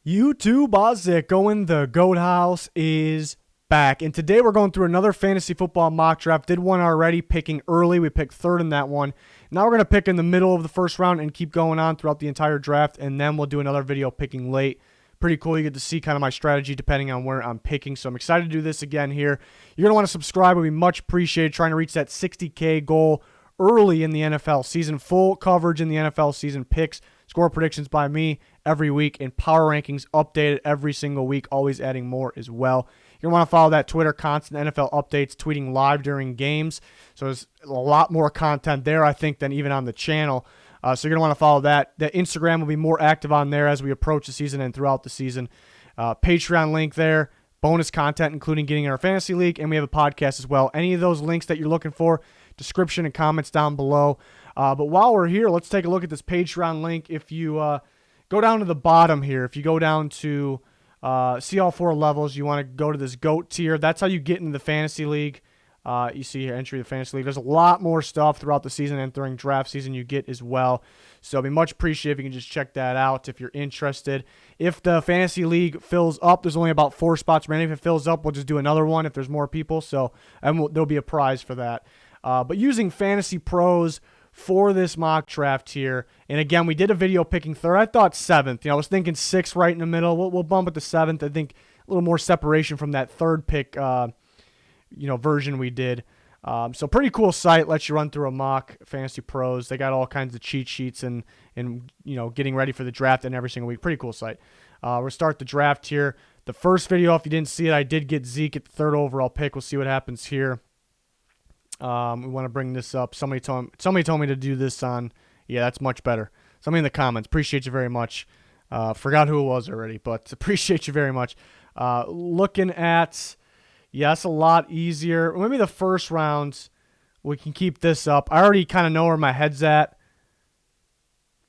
YouTube, Ozick going the Goat House is back. And today we're going through another fantasy football mock draft. Did one already, picking early. We picked third in that one. Now we're going to pick in the middle of the first round and keep going on throughout the entire draft. And then we'll do another video picking late. Pretty cool. You get to see kind of my strategy depending on where I'm picking. So I'm excited to do this again here. You're going to want to subscribe. It would be much appreciated, trying to reach that 60K goal early in the NFL season. Full coverage in the NFL season, picks, score predictions by me every week, and power rankings updated every single week, always adding more as well. You're going to want to follow that Twitter, constant NFL updates, tweeting live during games. So there's a lot more content there, I think, than even on the channel. So you're going to want to follow that. The Instagram will be more active on there as we approach the season and throughout the season. Patreon link there. Bonus content, including getting in our fantasy league, and we have a podcast as well. Any of those links that you're looking for, description and comments down below. But while we're here, let's take a look at this Patreon link. If you go down to the bottom here, if you go down to see all four levels, you want to go to this GOAT tier. That's how you get into the fantasy league. You see here, entry to the fantasy league. There's a lot more stuff throughout the season and during draft season you get as well. So it'd be much appreciated if you can just check that out if you're interested. If the fantasy league fills up, there's only about 4 spots remaining. If it fills up, we'll just do another one if there's more people. So there'll be a prize for that. But using Fantasy Pros for this mock draft here, and again, we did a video picking third. I thought 7th. I was thinking 6th right in the middle. We'll bump it to 7th. I think a little more separation from that third pick version we did. So pretty cool site. Lets you run through a mock. Fantasy Pros. They got all kinds of cheat sheets and getting ready for the draft and every single week. Pretty cool site. We'll start the draft here. The first video, if you didn't see it, I did get Zeke at the 3rd overall pick. We'll see what happens here. We want to bring this up. Somebody told me to do this on. Yeah, that's much better. Somebody in the comments. Appreciate you very much. Forgot who it was already, but appreciate you very much. Looking at, that's a lot easier. Maybe the first round, we can keep this up. I already kind of know where my head's at.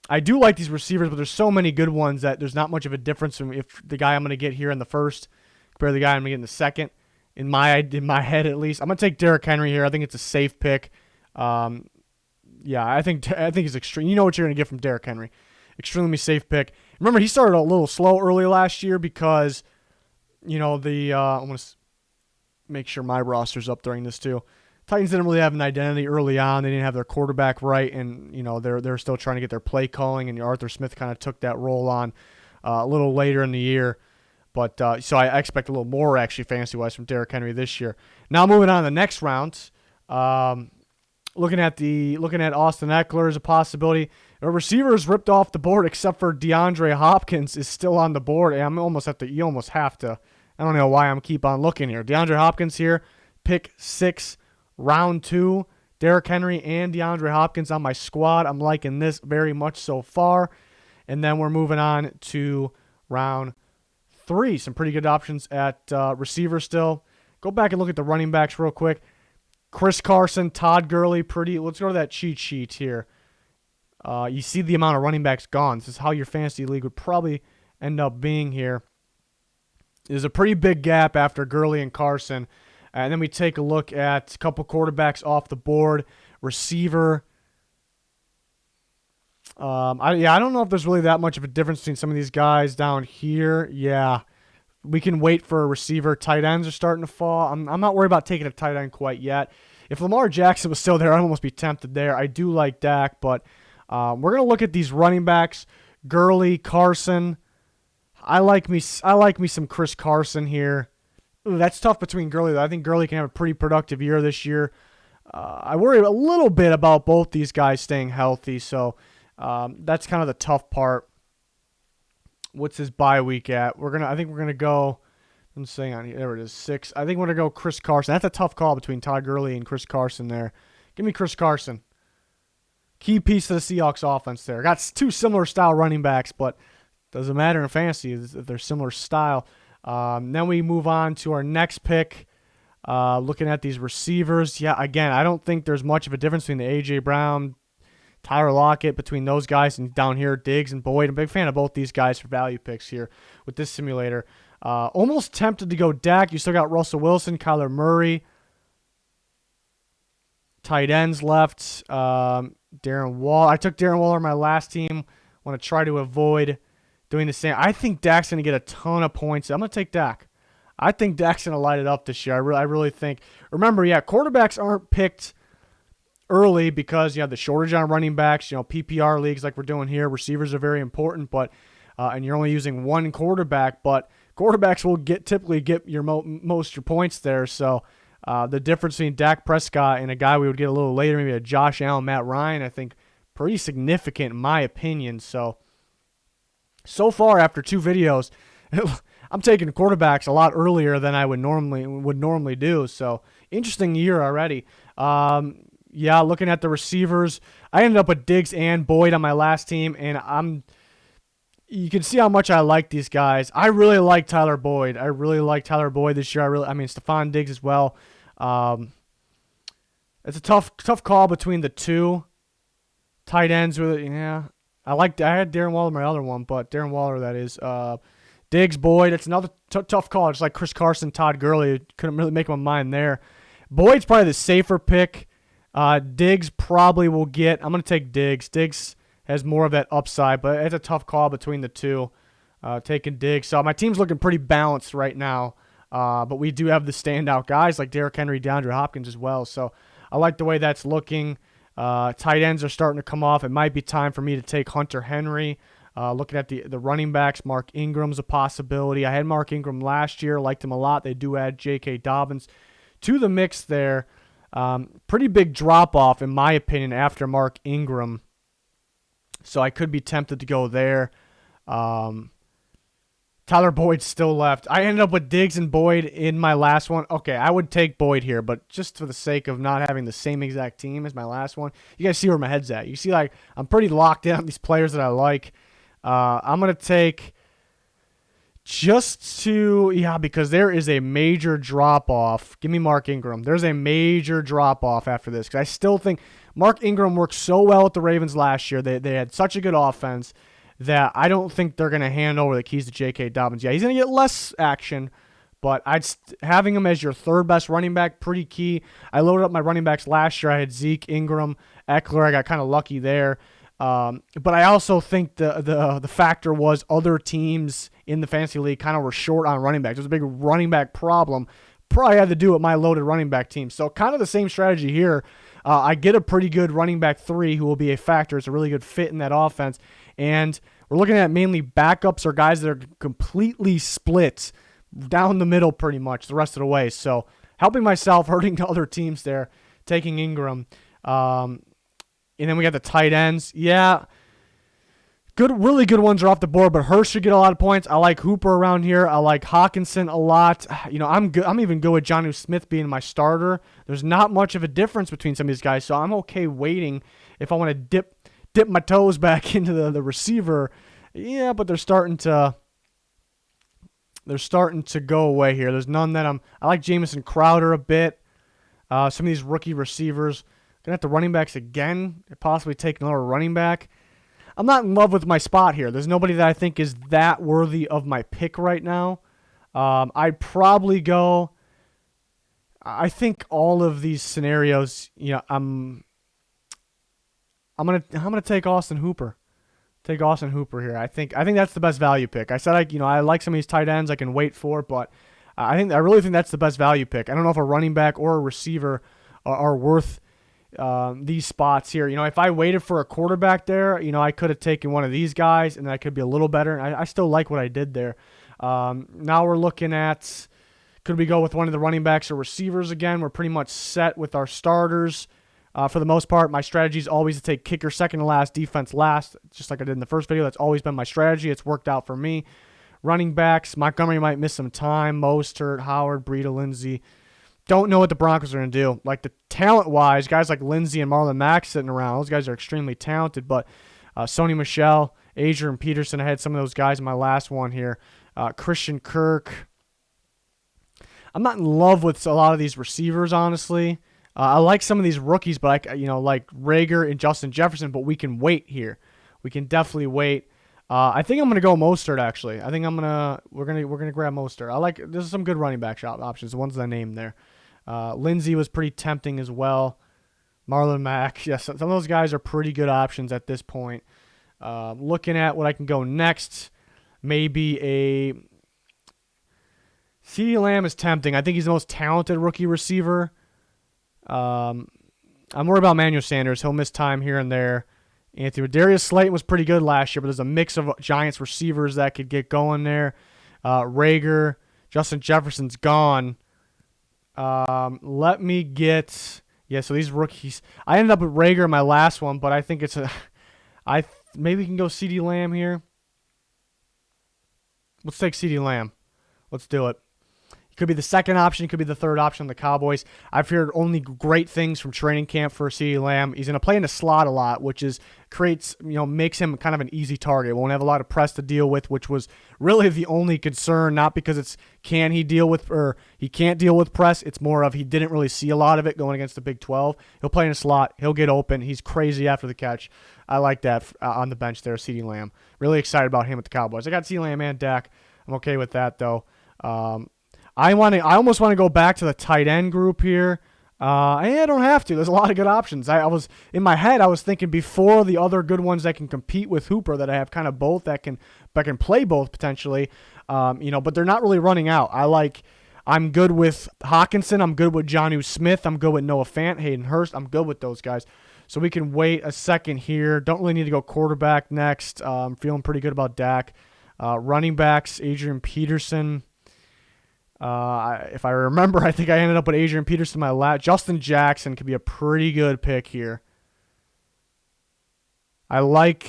I do like these receivers, but there's so many good ones that there's not much of a difference from if the guy I'm going to get here in the first compared to the guy I'm going to get in the second. In my head, at least, I'm gonna take Derrick Henry here. I think it's a safe pick. I think it's extreme. You know what you're gonna get from Derrick Henry. Extremely safe pick. Remember, he started a little slow early last year because, I want to make sure my roster's up during this too. Titans didn't really have an identity early on. They didn't have their quarterback right, and they're still trying to get their play calling. And Arthur Smith kind of took that role on a little later in the year. But so I expect a little more actually fantasy-wise from Derrick Henry this year. Now moving on to the next round, looking at Austin Eckler as a possibility. A receiver is ripped off the board except for DeAndre Hopkins is still on the board. And you almost have to. I don't know why I'm keep on looking here. DeAndre Hopkins here, pick 6, round 2. Derrick Henry and DeAndre Hopkins on my squad. I'm liking this very much so far. And then we're moving on to round 3. Some pretty good options at receiver still. Go back and look at the running backs real quick. Chris Carson, Todd Gurley, let's go to that cheat sheet here. You see the amount of running backs gone. This is how your fantasy league would probably end up being here. There's a pretty big gap after Gurley and Carson. And then we take a look at a couple quarterbacks off the board. Receiver. I don't know if there's really that much of a difference between some of these guys down here. Yeah, we can wait for a receiver. Tight ends are starting to fall. I'm not worried about taking a tight end quite yet. If Lamar Jackson was still there, I'd almost be tempted there. I do like Dak, but we're going to look at these running backs. Gurley, Carson. I like me some Chris Carson here. Ooh, that's tough between Gurley, though. I think Gurley can have a pretty productive year this year. I worry a little bit about both these guys staying healthy, so that's kind of the tough part. What's his bye week at? I think we're gonna go. I'm saying on here. There it is, 6. I think we're gonna go Chris Carson. That's a tough call between Todd Gurley and Chris Carson there. Give me Chris Carson. Key piece to the Seahawks offense there. Got 2 similar style running backs, but doesn't matter in fantasy if they're similar style. Then we move on to our next pick. Looking at these receivers, again, I don't think there's much of a difference between the A.J. Brown, Tyler Lockett, between those guys, and down here, Diggs and Boyd. I'm a big fan of both these guys for value picks here with this simulator. Almost tempted to go Dak. You still got Russell Wilson, Kyler Murray. Tight ends left. Darren Waller. I took Darren Waller in my last team. Want to try to avoid doing the same. I think Dak's going to get a ton of points. I'm going to take Dak. I think Dak's going to light it up this year. I really think. Remember, yeah, quarterbacks aren't picked early because you have the shortage on running backs. PPR leagues like we're doing here, receivers are very important, but and you're only using one quarterback, but quarterbacks will typically get your most your points there. So the difference between Dak Prescott and a guy we would get a little later, maybe a Josh Allen, Matt Ryan, I think pretty significant in my opinion. So far after 2 videos, I'm taking quarterbacks a lot earlier than I would normally do. So interesting year already. Yeah, looking at the receivers, I ended up with Diggs and Boyd on my last team, and you can see how much I like these guys. I really like Tyler Boyd. I really like Tyler Boyd this year. I mean Stephon Diggs as well. It's a tough call between the 2 tight ends. Yeah, I had Darren Waller my other one, but Darren Waller that is. Diggs, Boyd. It's another tough call. It's like Chris Carson, Todd Gurley. Couldn't really make my mind there. Boyd's probably the safer pick. Diggs probably will get. I'm going to take Diggs. Diggs has more of that upside, but it's a tough call between the 2. Taking Diggs. So my team's looking pretty balanced right now. But we do have the standout guys like Derrick Henry, DeAndre Hopkins as well. So I like the way that's looking. Tight ends are starting to come off. It might be time for me to take Hunter Henry. Looking at the running backs, Mark Ingram's a possibility. I had Mark Ingram last year, liked him a lot. They do add J.K. Dobbins to the mix there. Pretty big drop-off, in my opinion, after Mark Ingram. So I could be tempted to go there. Tyler Boyd's still left. I ended up with Diggs and Boyd in my last one. Okay, I would take Boyd here, but just for the sake of not having the same exact team as my last one, you guys see where my head's at. You see, like, I'm pretty locked in on these players that I like. I'm going to take because there is a major drop-off. Give me Mark Ingram. There's a major drop-off after this because I still think Mark Ingram worked so well with the Ravens last year. They had such a good offense that I don't think they're going to hand over the keys to J.K. Dobbins. Yeah, he's going to get less action, but having him as your 3rd best running back, pretty key. I loaded up my running backs last year. I had Zeke, Ingram, Eckler. I got kind of lucky there. But I also think the factor was other teams in the fantasy league kind of were short on running backs. There's a big running back problem. Probably had to do with my loaded running back team. So kind of the same strategy here. I get a pretty good running back 3 who will be a factor. It's a really good fit in that offense. And we're looking at mainly backups or guys that are completely split down the middle pretty much the rest of the way. So helping myself, hurting to other teams there, taking Ingram. And then we got the tight ends. Yeah, really good ones are off the board, but Hurst should get a lot of points. I like Hooper around here. I like Hawkinson a lot. I'm good. I'm even good with Jonnu Smith being my starter. There's not much of a difference between some of these guys, so I'm okay waiting if I want to dip my toes back into the receiver. Yeah, but they're starting to go away here. There's none that I like Jamison Crowder a bit. Some of these rookie receivers. Gonna have the running backs again. Possibly take another running back. I'm not in love with my spot here. There's nobody that I think is that worthy of my pick right now. I'd probably go. I think all of these scenarios, I'm gonna take Austin Hooper. Take Austin Hooper here. I think that's the best value pick. I said I like some of these tight ends I can wait for, but I really think that's the best value pick. I don't know if a running back or a receiver are worth these spots here. If I waited for a quarterback there, I could have taken one of these guys and I could be a little better. And I still like what I did there. Now we're looking at, could we go with one of the running backs or receivers again? We're pretty much set with our starters. For the most part, my strategy is always to take kicker second to last, defense last, just like I did in the first video. That's always been my strategy. It's worked out for me. Running backs, Montgomery might miss some time. Mostert, Howard, Breida, Lindsey. Don't know what the Broncos are going to do. Like, the talent-wise, guys like Lindsey and Marlon Mack sitting around, those guys are extremely talented, but Sony Michel, Adrian Peterson, I had some of those guys in my last one here. Christian Kirk. I'm not in love with a lot of these receivers, honestly. I like some of these rookies, but like Rager and Justin Jefferson, but we can wait here. We can definitely wait. I think I'm gonna go Mostert actually. I think we're gonna grab Mostert. There's some good running back options, the ones that I named there. Lindsey was pretty tempting as well. Marlon Mack, yes, some of those guys are pretty good options at this point. Looking at what I can go next, maybe a CeeDee Lamb is tempting. I think he's the most talented rookie receiver. I'm worried about Emmanuel Sanders. He'll miss time here and there. Anthony Darius Slayton was pretty good last year, but there's a mix of Giants receivers that could get going there. Rager, Justin Jefferson's gone. Let me get so these rookies. I ended up with Rager in my last one, but I think it's maybe we can go CeeDee Lamb here. Let's take CeeDee Lamb. Let's do it. It could be the second option. It could be the third option on the Cowboys. I've heard only great things from training camp for CeeDee Lamb. He's going to play in the slot a lot, which makes him kind of an easy target. Won't have a lot of press to deal with, which was really the only concern, not because it's he can't deal with press. It's more of he didn't really see a lot of it going against the Big 12. He'll play in a slot. He'll get open. He's crazy after the catch. I like that on the bench there, CeeDee Lamb. Really excited about him with the Cowboys. I got CeeDee Lamb and Dak. I'm okay with that, though. I almost want to go back to the tight end group here. I don't have to. There's a lot of good options. I was in my head. I was thinking before the other good ones that can compete with Hooper, that I have kind of both that can play both potentially. But they're not really running out. I'm good with Hawkinson. I'm good with Jonnu Smith. I'm good with Noah Fant, Hayden Hurst. I'm good with those guys. So we can wait a second here. Don't really need to go quarterback next. I'm feeling pretty good about Dak. Running backs, Adrian Peterson. If I remember, I think I ended up with Adrian Peterson in my last. Justin Jackson could be a pretty good pick here. We're going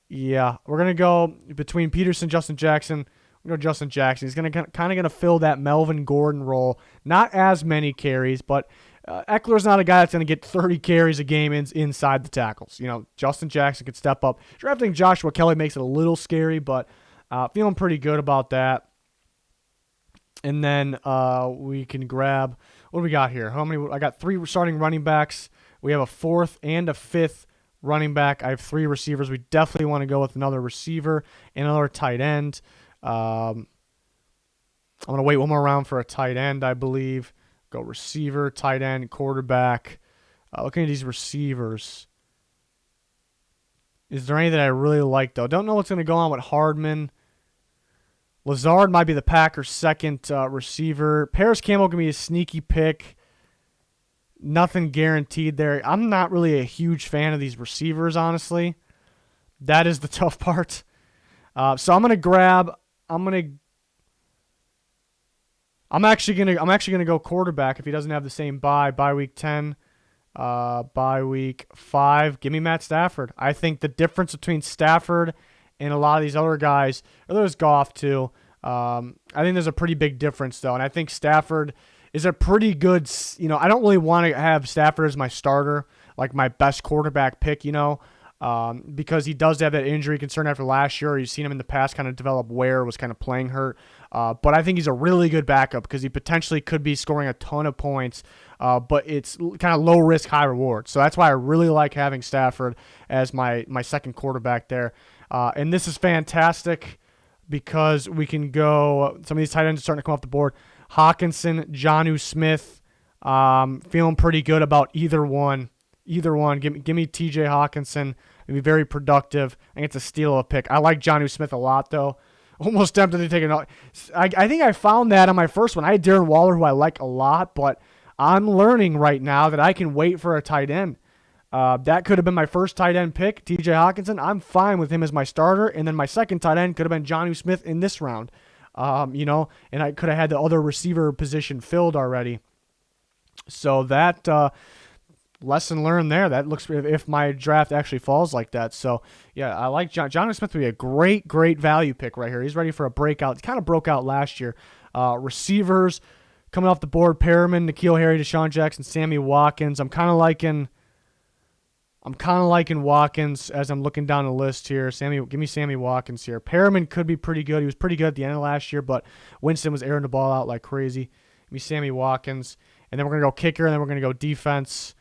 to go between Peterson and Justin Jackson. We're going to go Justin Jackson. He's going to fill that Melvin Gordon role. Not as many carries, but Eckler's not a guy that's going to get 30 carries a game inside the tackles. Justin Jackson could step up. Drafting Joshua Kelly makes it a little scary, but feeling pretty good about that. And then we can grab, what do we got here? I got 3 starting running backs. We have a 4th and a 5th running back. I have 3 receivers. We definitely want to go with another receiver and another tight end. I'm going to wait one more round for a tight end, I believe. Go receiver, tight end, quarterback. Looking at these receivers. Is there any that I really like, though? Don't know what's going to go on with Hardman. Lazard might be the Packers' second receiver. Paris Campbell can be a sneaky pick. Nothing guaranteed there. I'm not really a huge fan of these receivers, honestly. That is the tough part. So I'm actually gonna go quarterback if he doesn't have the same bye week 10, bye week 5. Give me Matt Stafford. I think the difference between Stafford and a lot of these other guys, or there's Goff too. I think there's a pretty big difference though, and I think Stafford is a pretty good. I don't really want to have Stafford as my starter, like my best quarterback pick. Because he does have that injury concern after last year. You've seen him in the past kind of develop where was kind of playing hurt. But I think he's a really good backup because he potentially could be scoring a ton of points. But it's kind of low risk, high reward. So that's why I really like having Stafford as my second quarterback there. And this is fantastic because we can go, some of these tight ends are starting to come off the board. Hawkinson, Jonnu Smith, feeling pretty good about either one. Give me TJ Hawkinson. It'd be very productive. I think it's a steal of a pick. I like Jonnu Smith a lot, though. Almost tempted to take another. I think I found that on my first one. I had Darren Waller, who I like a lot, but I'm learning right now that I can wait for a tight end. That could have been my first tight end pick, TJ Hawkinson. I'm fine with him as my starter. And then my second tight end could have been Jonnu Smith in this round. And I could have had the other receiver position filled already. So that lesson learned there. That looks if my draft actually falls like that. So yeah, I like Jonnu Smith to be a great value pick right here. He's ready for a breakout. He kind of broke out last year. Receivers coming off the board: Perriman, N'Keal Harry, Deshaun Jackson, Sammy Watkins. I'm kind of liking Watkins as I'm looking down the list here. Give me Sammy Watkins here. Perriman could be pretty good. He was pretty good at the end of last year, but Winston was airing the ball out like crazy. Give me Sammy Watkins. And then we're going to go kicker, and then we're going to go defense.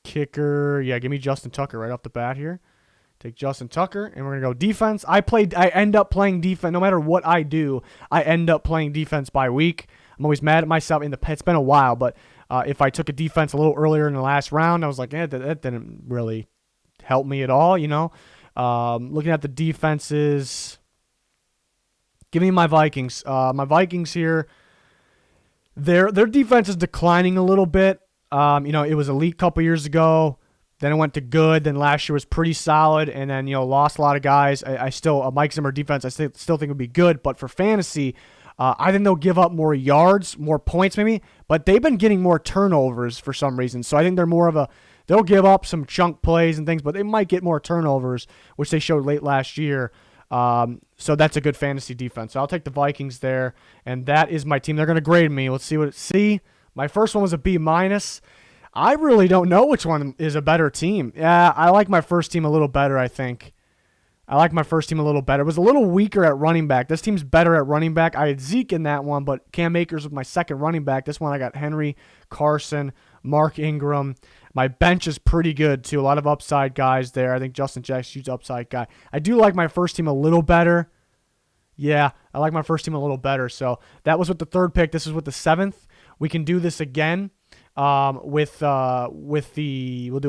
Kicker, give me Justin Tucker right off the bat here. Take Justin Tucker, and we're going to go defense. I end up playing defense. No matter what I do, I end up playing defense by week. I'm always mad at myself. It's been a while, but if I took a defense a little earlier in the last round, I was like, that didn't really help me at all, you know. Looking at the defenses, give me my Vikings. My Vikings here, their defense is declining a little bit. It was elite a couple years ago. Then it went to good. Then last year was pretty solid, and then lost a lot of guys. I still Mike Zimmer defense I still think would be good, but for fantasy, I think they'll give up more yards, more points maybe, but they've been getting more turnovers for some reason. So I think they're more of they'll give up some chunk plays and things, but they might get more turnovers, which they showed late last year. So that's a good fantasy defense. So I'll take the Vikings there, and that is my team. They're going to grade me. Let's see what it see. My first one was a B-. I really don't know which one is a better team. Yeah, I like my first team a little better, I think. I like my first team a little better. It was a little weaker at running back. This team's better at running back. I had Zeke in that one, but Cam Akers was my second running back. This one I got Henry, Carson, Mark Ingram. My bench is pretty good, too. A lot of upside guys there. I think Justin Jackson's upside guy. I do like my first team a little better. Yeah, I like my first team a little better. So that was with the third pick. This is with the seventh. We can do this again. We'll do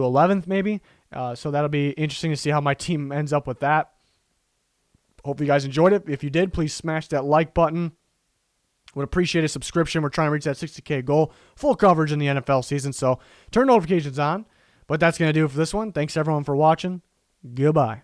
11th maybe. So that'll be interesting to see how my team ends up with that. Hope you guys enjoyed it. If you did, please smash that like button. Would appreciate a subscription. We're trying to reach that 60K goal. Full coverage in the NFL season, so turn notifications on. But that's going to do it for this one. Thanks everyone for watching. Goodbye.